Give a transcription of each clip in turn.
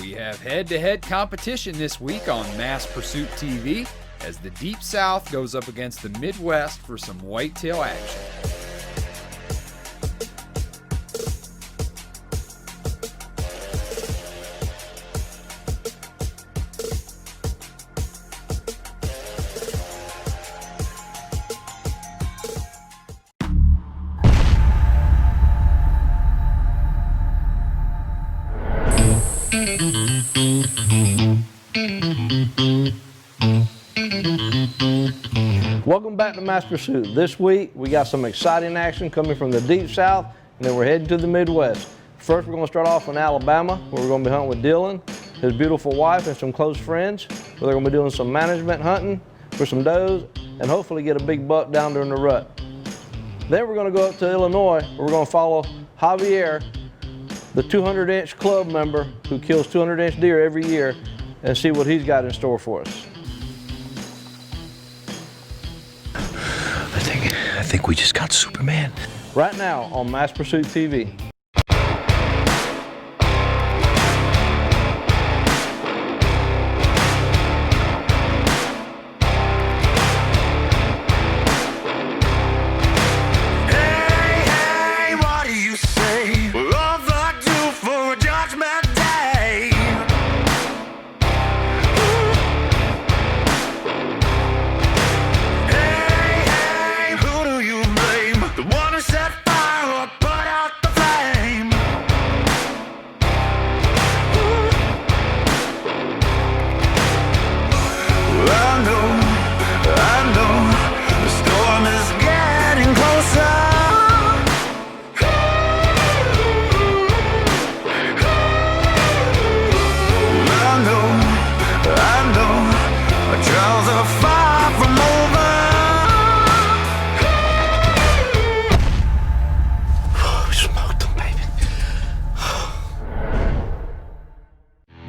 We have head-to-head competition this week on Mass Pursuit TV as the Deep South goes up against the Midwest for some whitetail action. Welcome back to Mass Pursuit. This week we got some exciting action coming from the Deep South, and then we're heading to the Midwest. First we're going to start off in Alabama, where we're going to be hunting with Dylan, his beautiful wife, and some close friends. Where they're going to be doing some management hunting for some does and hopefully get a big buck down during the rut. Then we're going to go up to Illinois, where we're going to follow Javier, the 200-inch club member who kills 200-inch deer every year, and see what he's got in store for us. I think we just got Superman. Right now on Mass Pursuit TV.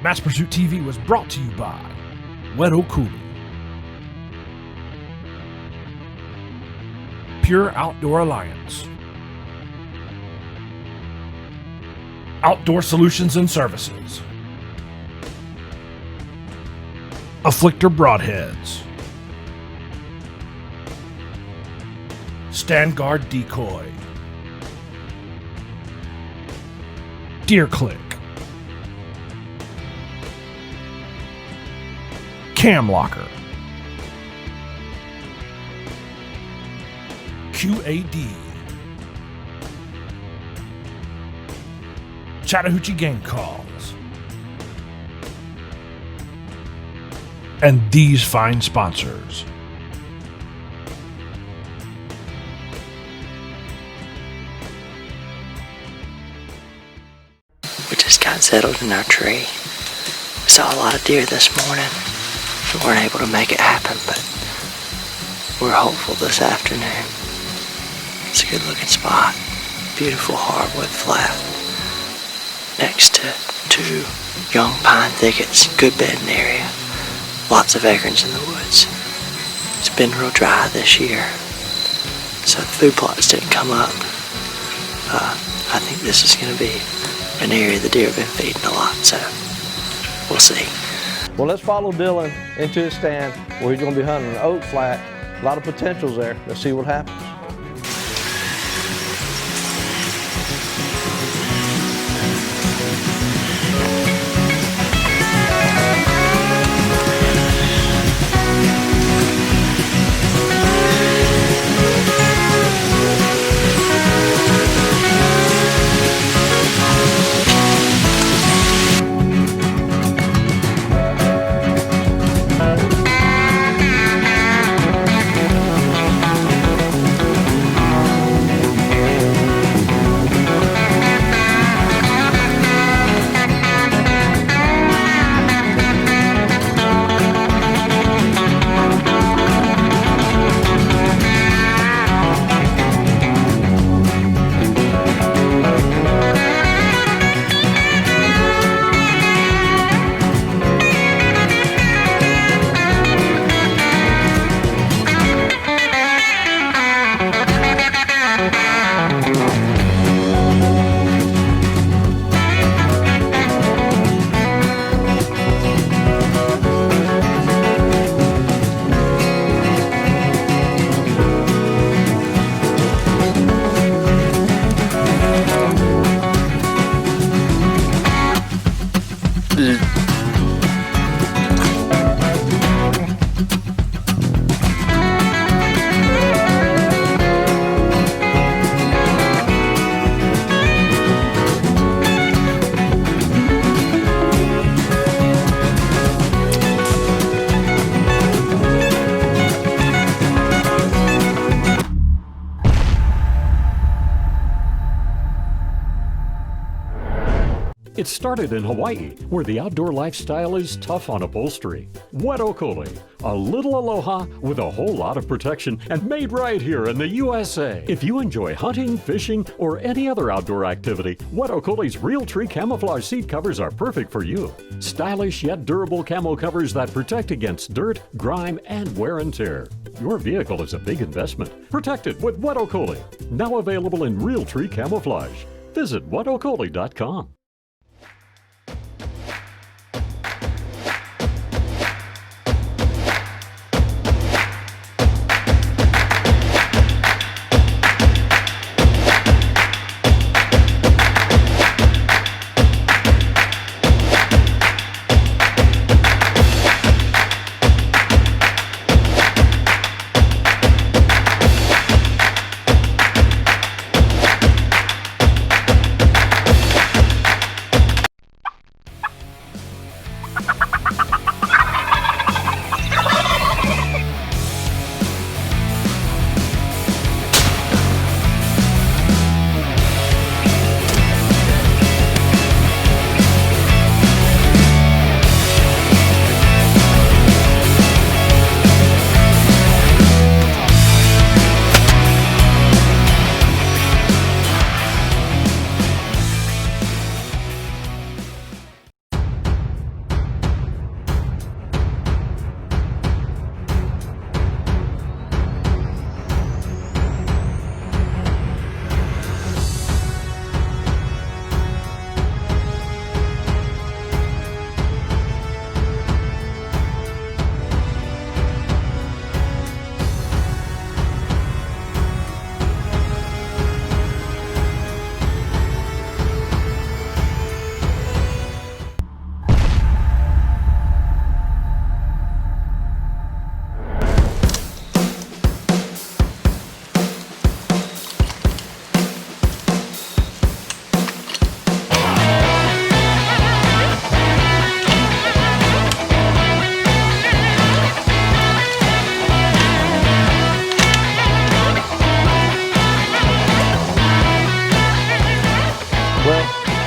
Mass Pursuit TV was brought to you by Weddle Cooling, Pure Outdoor Alliance, Outdoor Solutions and Services, Afflictor Broadheads, Stand Guard Decoy, Deer Click, Cam Locker, QAD, Chattahoochee Game Calls, and these fine sponsors. We just got settled in our tree. We saw a lot of deer this morning. We weren't able to make it happen, but we're hopeful this afternoon. It's a good looking spot. Beautiful hardwood flat next to two young pine thickets. Good bedding area. Lots of acorns in the woods. It's been real dry this year, so the food plots didn't come up. I think this is going to be an area the deer have been feeding a lot, so we'll see. Well, let's follow Dylan into his stand where he's going to be hunting an oak flat. A lot of potentials there. Let's see what happens. It started in Hawaii, where the outdoor lifestyle is tough on upholstery. Wetokoli, a little aloha with a whole lot of protection and made right here in the USA. If you enjoy hunting, fishing, or any other outdoor activity, Wetokoli's Realtree camouflage seat covers are perfect for you. Stylish yet durable camo covers that protect against dirt, grime, and wear and tear. Your vehicle is a big investment. Protect it with Wetokoli. Now available in Realtree camouflage. Visit wetokoli.com.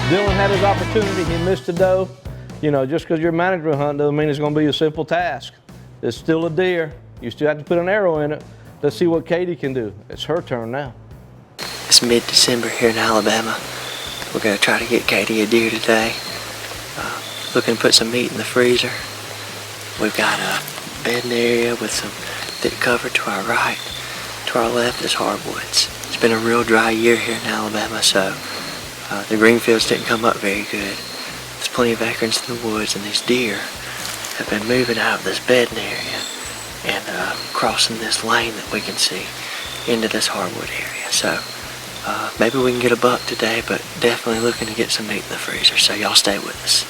Dylan had his opportunity, he missed a doe. You know, just because you're a management hunt doesn't mean it's going to be a simple task. It's still a deer. You still have to put an arrow in it. Let's see what Katie can do. It's her turn now. It's mid-December here in Alabama. We're going to try to get Katie a deer today. Looking to put some meat in the freezer. We've got a bedding area with some thick cover to our right. To our left is hardwoods. It's been a real dry year here in Alabama, so the green fields didn't come up very good. There's plenty of acorns in the woods, and these deer have been moving out of this bedding area and crossing this lane that we can see into this hardwood area. So maybe we can get a buck today, but definitely looking to get some meat in the freezer, so y'all stay with us.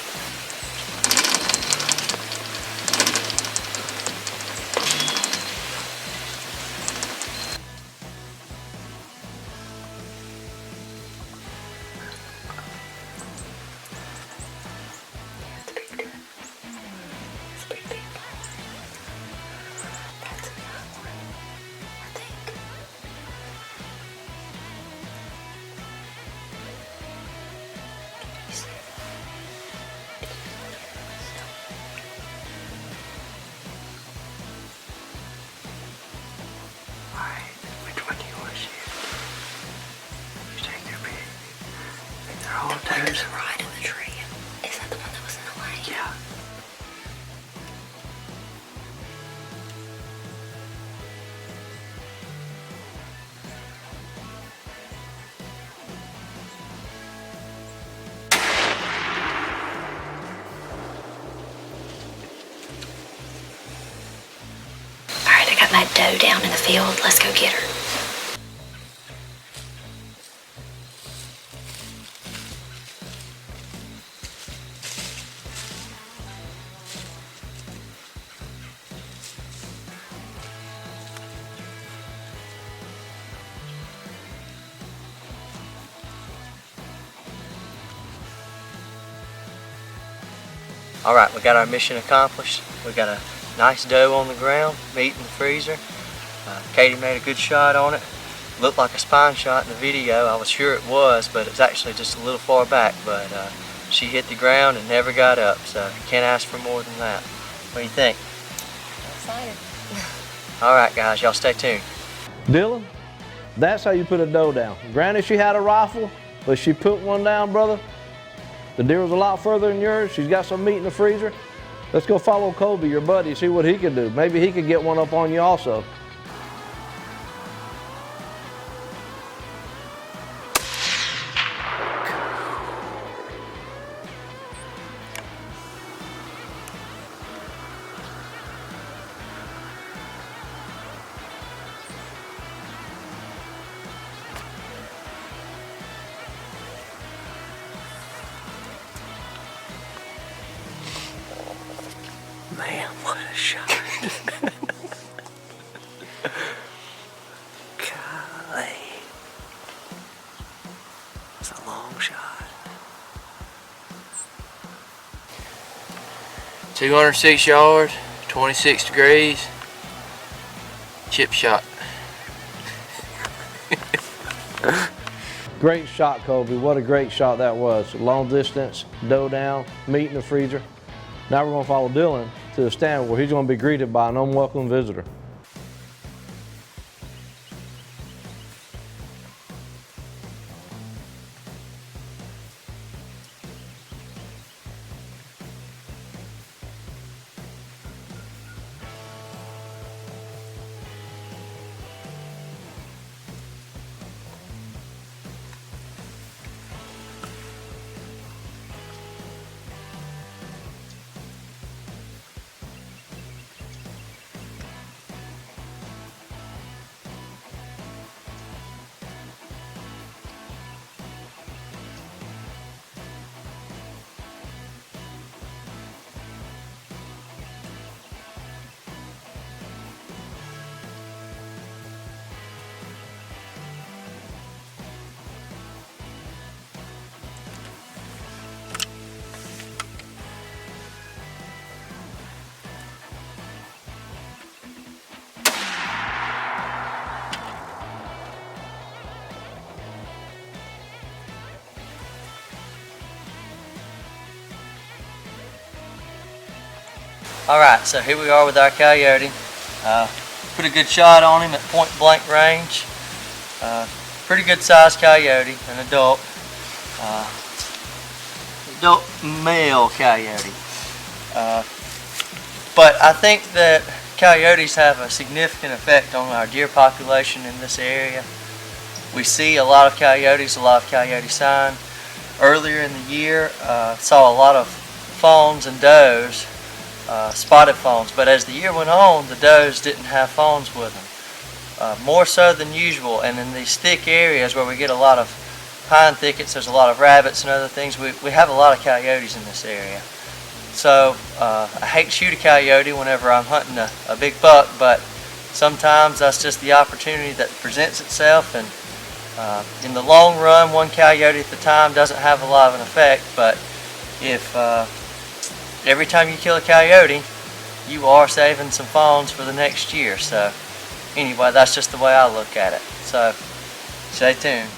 There's right in the tree. Is that the one that was in the way? Yeah. Alright, I got my doe down in the field. Let's go get her. All right, we got our mission accomplished. We got a nice doe on the ground, meat in the freezer. Katie made a good shot on it. Looked like a spine shot in the video. I was sure it was, but it was actually just a little far back. But she hit the ground and never got up, so you can't ask for more than that. What do you think? Excited. All right, guys, y'all stay tuned. Dylan, that's how you put a doe down. Granted, she had a rifle, but she put one down, brother. The deer was a lot further than yours. She's got some meat in the freezer. Let's go follow Colby, your buddy, see what he can do. Maybe he could get one up on you also. Man, what a shot. Golly. That's a long shot. 206 yards, 26 degrees, chip shot. Great shot, Colby. What a great shot that was. Long distance, doe down, meat in the freezer. Now we're going to follow Dylan to the stand where he's going to be greeted by an unwelcome visitor. Alright, so here we are with our coyote. Put a good shot on him at point blank range. Pretty good sized coyote, an adult. Adult male coyote. But I think that coyotes have a significant effect on our deer population in this area. We see a lot of coyotes, a lot of coyote sign. Earlier in the year, saw a lot of fawns and does. Spotted fawns, but as the year went on, the does didn't have fawns with them. More so than usual, and in these thick areas where we get a lot of pine thickets, there's a lot of rabbits and other things, we have a lot of coyotes in this area. So I hate to shoot a coyote whenever I'm hunting a big buck, but sometimes that's just the opportunity that presents itself, and in the long run, one coyote at the time doesn't have a lot of an effect, but if every time you kill a coyote, you are saving some fawns for the next year. So anyway, that's just the way I look at it. So stay tuned.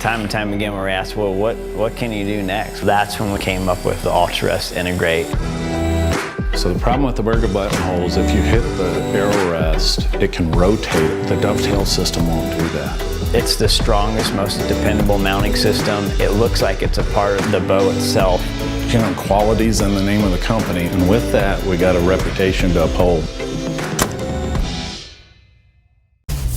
Time and time again we're asked, well, what can you do next? That's when we came up with the Ultra-Rest Integrate. So the problem with the burger buttonholes, if you hit the arrow rest, it can rotate. The dovetail system won't do that. It's the strongest, most dependable mounting system. It looks like it's a part of the bow itself. You know, quality's in the name of the company, and with that, we got a reputation to uphold.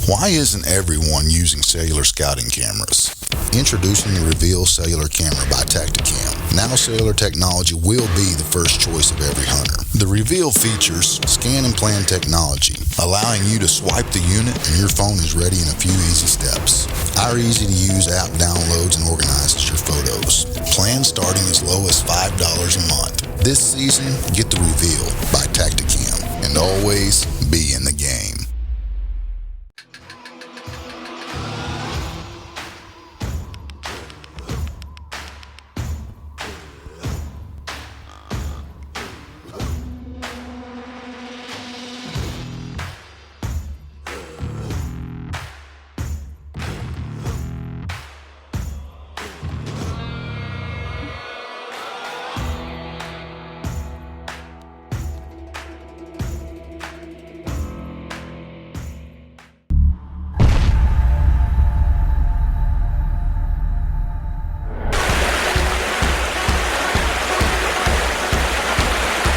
Why isn't everyone using cellular scouting cameras? Introducing the Reveal Cellular Camera by Tacticam. Now cellular technology will be the first choice of every hunter. The Reveal features scan and plan technology, allowing you to swipe the unit and your phone is ready in a few easy steps. Our easy-to-use app downloads and organizes your photos. Plans starting as low as $5 a month. This season, get the Reveal by Tacticam and always be in the game.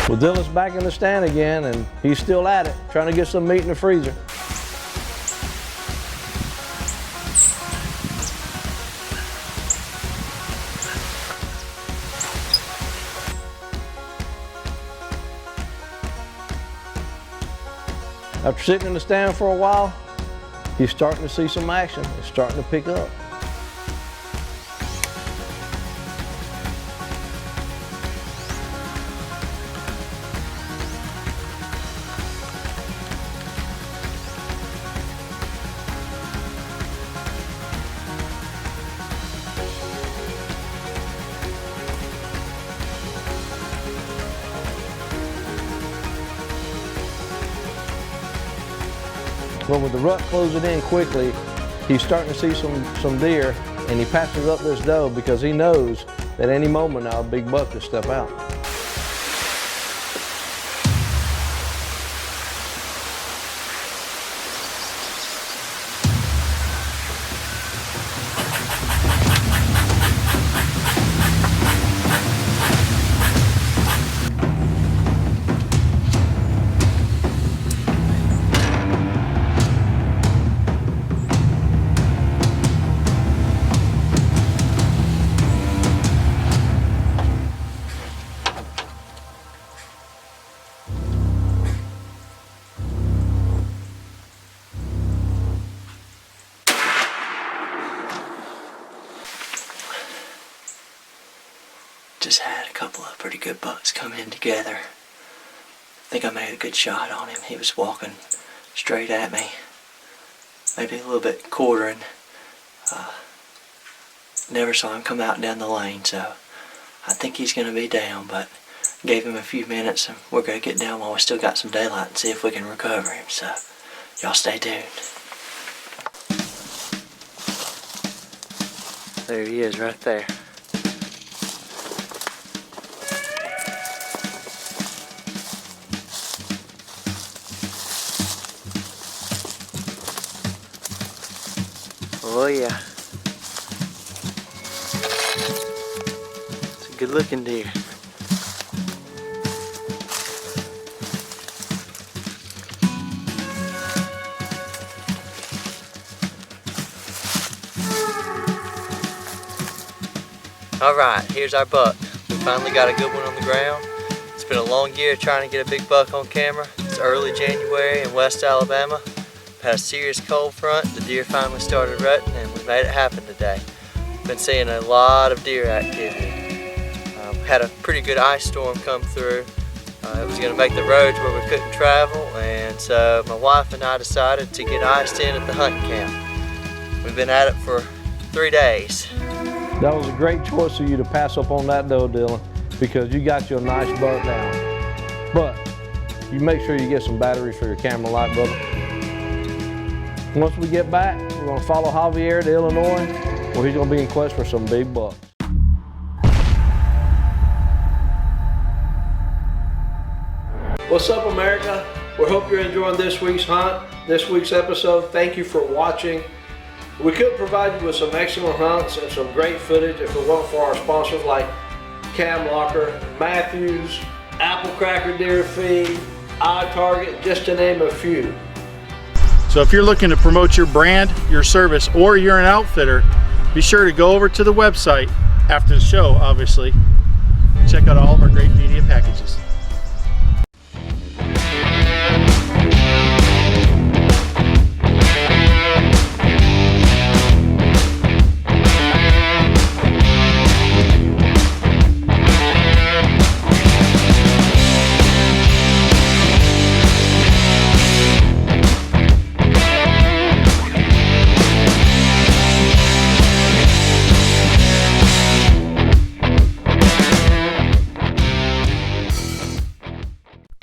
Well, Dylan's back in the stand again, and he's still at it, trying to get some meat in the freezer. After sitting in the stand for a while, he's starting to see some action. It's starting to pick up. But with the rut closing in quickly, he's starting to see some deer, and he passes up this doe because he knows that any moment now a big buck could step out. Just had a couple of pretty good bucks come in together. I think I made a good shot on him. He was walking straight at me, maybe a little bit quartering. Never saw him come out down the lane, so I think he's going to be down, but gave him a few minutes and we're going to get down while we still got some daylight and see if we can recover him, so y'all stay tuned. There he is right there. Oh yeah. It's a good looking deer. Alright, here's our buck. We finally got a good one on the ground. It's been a long year trying to get a big buck on camera. It's early January in West Alabama. Had a serious cold front, the deer finally started rutting and we made it happen today. Been seeing a lot of deer activity. Had a pretty good ice storm come through. It was going to make the roads where we couldn't travel, and so my wife and I decided to get iced in at the hunting camp. We've been at it for 3 days. That was a great choice of you to pass up on that doe, Dylan, because you got you a nice buck now. But you make sure you get some batteries for your camera light, brother. Once we get back, we're going to follow Javier to Illinois, where he's going to be in quest for some big bucks. What's up, America? We hope you're enjoying this week's hunt, this week's episode. Thank you for watching. We could provide you with some excellent hunts and some great footage if it weren't for our sponsors like Cam Locker, Matthews, Apple Cracker Deer Feed, iTarget, just to name a few. So if you're looking to promote your brand, your service, or you're an outfitter, Be sure to go over to the website after the show, obviously. Check out all of our great media packages.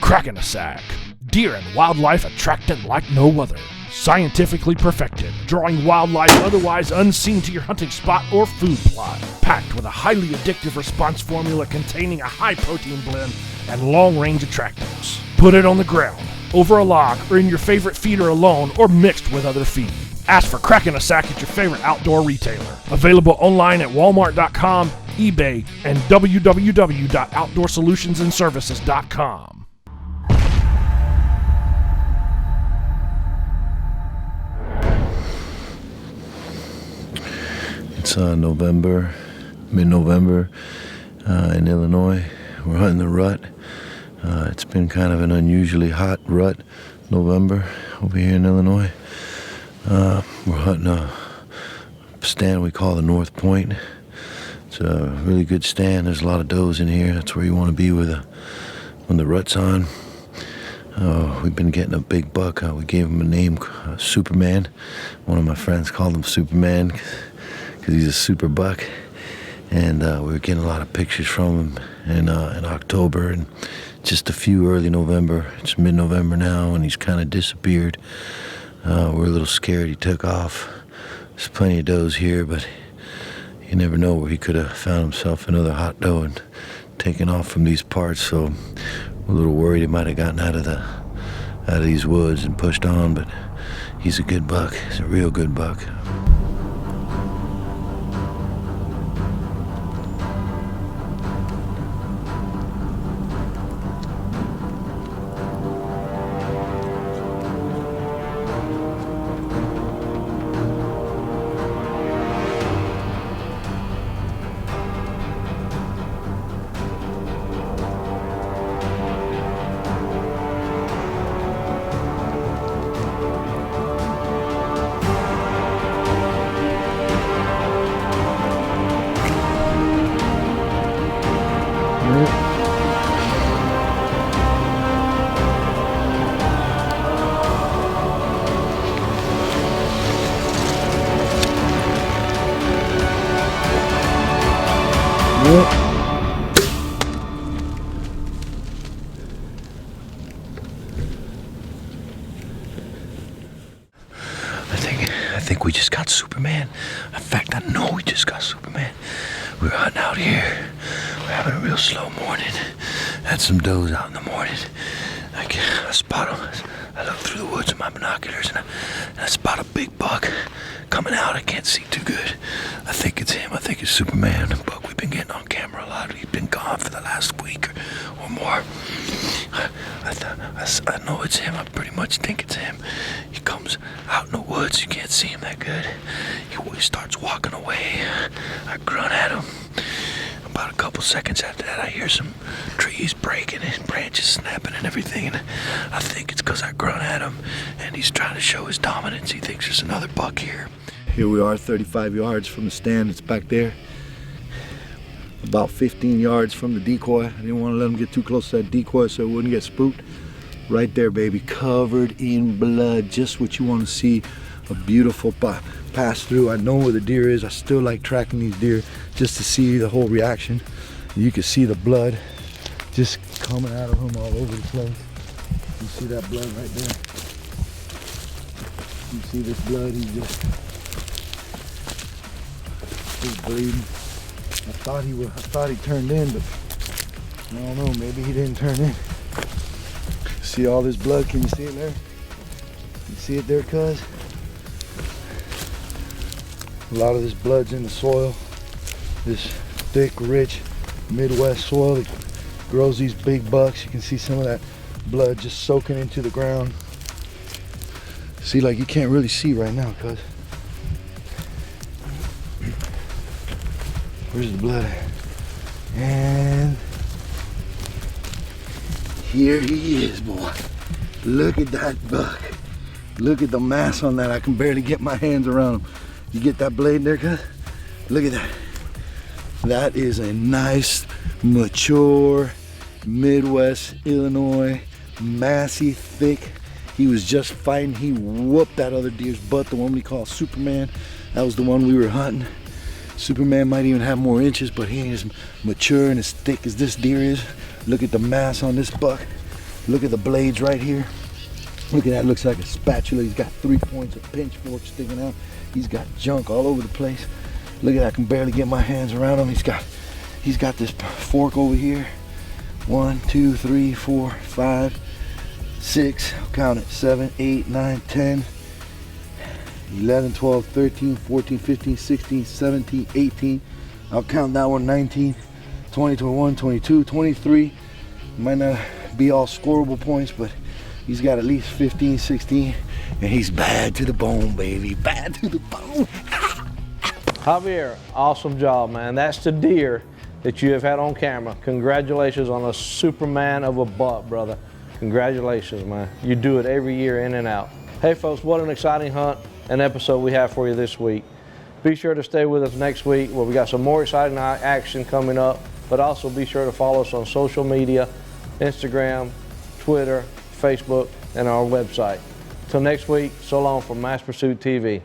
Cracking a sack. Deer and wildlife attracted like no other. Scientifically perfected, drawing wildlife otherwise unseen to your hunting spot or food plot. Packed with a highly addictive response formula containing a high protein blend and long-range attractants. Put it on the ground, over a log, or in your favorite feeder alone or mixed with other feed. Ask for Cracking a Sack at your favorite outdoor retailer. Available online at walmart.com, eBay, and www.outdoorsolutionsandservices.com. It's November, mid-November in Illinois. We're hunting the rut. It's been kind of an unusually hot rut November over here in Illinois. We're hunting a stand we call the North Point. It's a really good stand. There's a lot of does in here. That's where you want to be when the rut's on. We've been getting a big buck. We gave him a name, Superman. One of my friends called him Superman because he's a super buck, and we were getting a lot of pictures from him in October and just a few early November. It's mid-November now, and he's kind of disappeared. We're a little scared he took off. There's plenty of does here, but you never know where he could have found himself another hot doe and taken off from these parts. So we're a little worried he might have gotten out of these woods and pushed on, but he's a good buck. He's a real good buck. I think we just got Superman. In fact, I know we just got Superman. We were hunting out here. We're having a real slow morning. Had some does out in the morning. I spot him. I look through the woods with my binoculars and I spot a big buck coming out. I can't see too good. I think it's him. I think it's Superman. The buck we've been getting on camera a lot. He's been gone for the last week or more. I know it's him. I pretty much think it's him. He comes out in the woods. You can't see him that good. He starts walking away. I grunt at him. About a couple seconds after that, I hear some trees breaking and branches snapping and everything. And I think it's because I grunt at him and he's trying to show his dominance. He thinks there's another buck here. Here we are, 35 yards from the stand. It's back there. About 15 yards from the decoy. I didn't want to let him get too close to that decoy so it wouldn't get spooked. Right there, baby, covered in blood. Just what you want to see. A beautiful pass through. I know where the deer is. I still like tracking these deer just to see the whole reaction. You can see the blood just coming out of him all over the place. You see that blood right there? You see this blood? He's bleeding. I thought he turned in, but I don't know, maybe he didn't turn in. See all this blood? Can you see it there? You see it there, cuz? A lot of this blood's in the soil. This thick, rich Midwest soil that grows these big bucks. You can see some of that blood just soaking into the ground. See, like you can't really see right now, cuz. Where's the blood at? And here he is, boy. Look at that buck. Look at the mass on that. I can barely get my hands around him. You get that blade there, cuz? Look at that. That is a nice, mature, Midwest Illinois, massy, thick. He was just fighting. He whooped that other deer's butt, the one we call Superman. That was the one we were hunting. Superman might even have more inches, but he ain't as mature and as thick as this deer is. Look at the mass on this buck. Look at the blades right here. Look at that, looks like a spatula. He's got 3 points of pinch fork sticking out. He's got junk all over the place. Look at that, I can barely get my hands around him. He's got this fork over here. 1, 2, 3, 4, 5, 6, I'll count it, 7, 8, 9, 10, 11, 12, 13, 14, 15, 16, 17, 18. I'll count that one, 19, 20, 21, 22, 23. Might not be all scoreable points, but he's got at least 15, 16, and he's bad to the bone, baby. Bad to the bone. Javier, awesome job, man. That's the deer that you have had on camera. Congratulations on a Superman of a buck, brother. Congratulations, man. You do it every year in and out. Hey folks, what an exciting hunt and episode we have for you this week. Be sure to stay with us next week where we got some more exciting action coming up, but also be sure to follow us on social media, Instagram, Twitter, Facebook, and our website. Till next week, so long from Mass Pursuit TV.